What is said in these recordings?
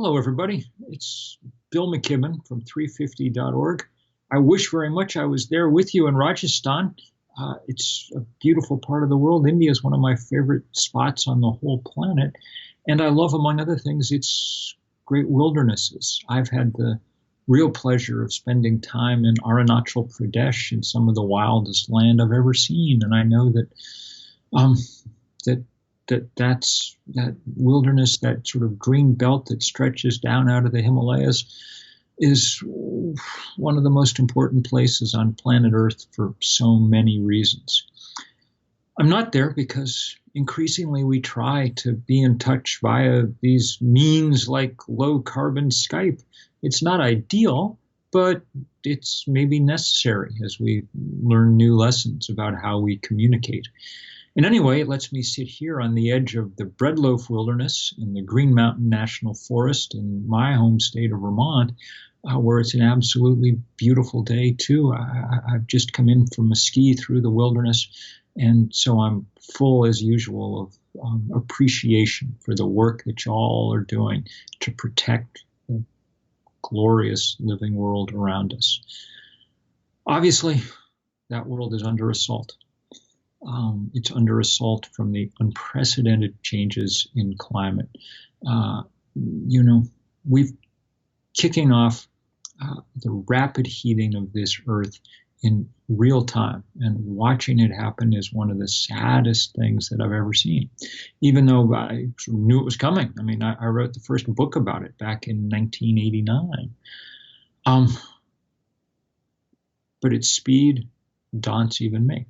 Hello, everybody. It's Bill McKibben from 350.org. I wish very much I was there with you in Rajasthan. It's a beautiful part of the world. India is one of my favorite spots on the whole planet. And I love, among other things, its great wildernesses. I've had the real pleasure of spending time in Arunachal Pradesh in some of the wildest land I've ever seen. And I know um, that that wilderness, that sort of green belt that stretches down out of the Himalayas, is one of the most important places on planet Earth for so many reasons. I'm not there because increasingly we try to be in touch via these means like low carbon Skype. It's not ideal, but it's maybe necessary as we learn new lessons about how we communicate. And anyway, it lets me sit here on the edge of the Breadloaf Wilderness in the Green Mountain National Forest in my home state of Vermont, where it's an absolutely beautiful day, too. I've just come in from a ski through the wilderness, and so I'm full, as usual, of appreciation for the work that y'all are doing to protect the glorious living world around us. Obviously, that world is under assault. It's under assault from the unprecedented changes in climate. We've kicking off the rapid heating of this Earth in real time, and watching it happen is one of the saddest things that I've ever seen, even though I knew it was coming. I mean, I wrote the first book about it back in 1989. But its speed daunts even me.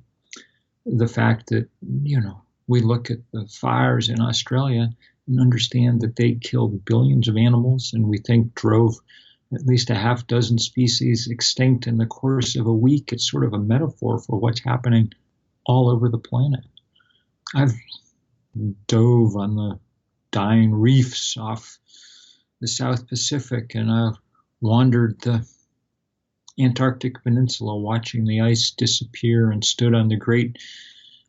The fact that, we look at the fires in Australia and understand that they killed billions of animals, and we think drove at least a half dozen species extinct in the course of a week. It's sort of a metaphor for what's happening all over the planet. I've dove on the dying reefs off the South Pacific, and I've wandered the Antarctic Peninsula watching the ice disappear, and stood on the great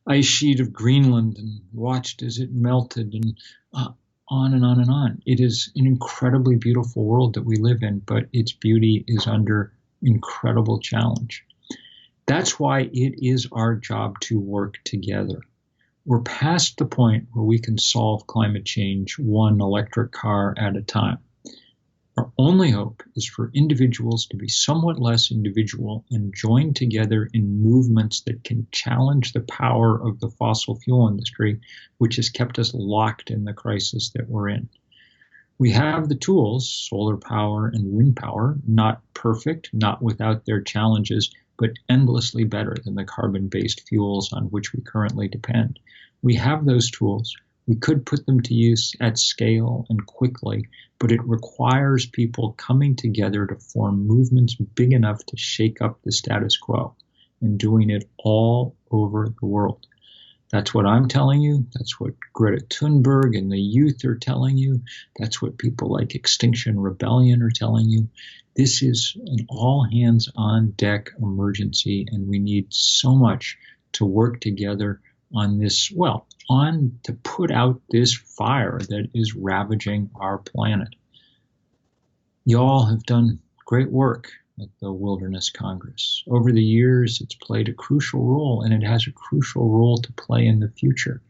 ice sheet of Greenland and watched as it melted, and on and on and on. It is an incredibly beautiful world that we live in, but its beauty is under incredible challenge. That's why it is our job to work together. We're past the point where we can solve climate change one electric car at a time. Our only hope is for individuals to be somewhat less individual and join together in movements that can challenge the power of the fossil fuel industry, which has kept us locked in the crisis that we're in. We have the tools, solar power and wind power, not perfect, not without their challenges, but endlessly better than the carbon-based fuels on which we currently depend. We have those tools. We could put them to use at scale and quickly, but it requires people coming together to form movements big enough to shake up the status quo, and doing it all over the world. That's what I'm telling you. That's what Greta Thunberg and the youth are telling you. That's what people like Extinction Rebellion are telling you. This is an all-hands-on-deck emergency, and we need so much to work together on this, to put out this fire that is ravaging our planet. Y'all have done great work at the Wilderness Congress. Over the years, it's played a crucial role, and it has a crucial role to play in the future,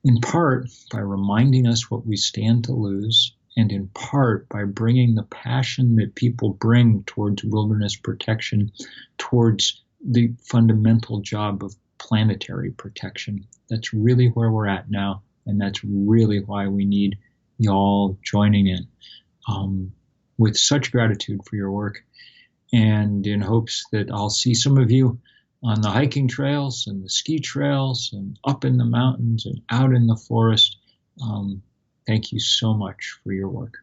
in part by reminding us what we stand to lose, and in part by bringing the passion that people bring towards wilderness protection towards the fundamental job of planetary protection. That's really where we're at now, and that's really why we need y'all joining in. With such gratitude for your work, and in hopes that I'll see some of you on the hiking trails and the ski trails and up in the mountains and out in the forest. Thank you so much for your work.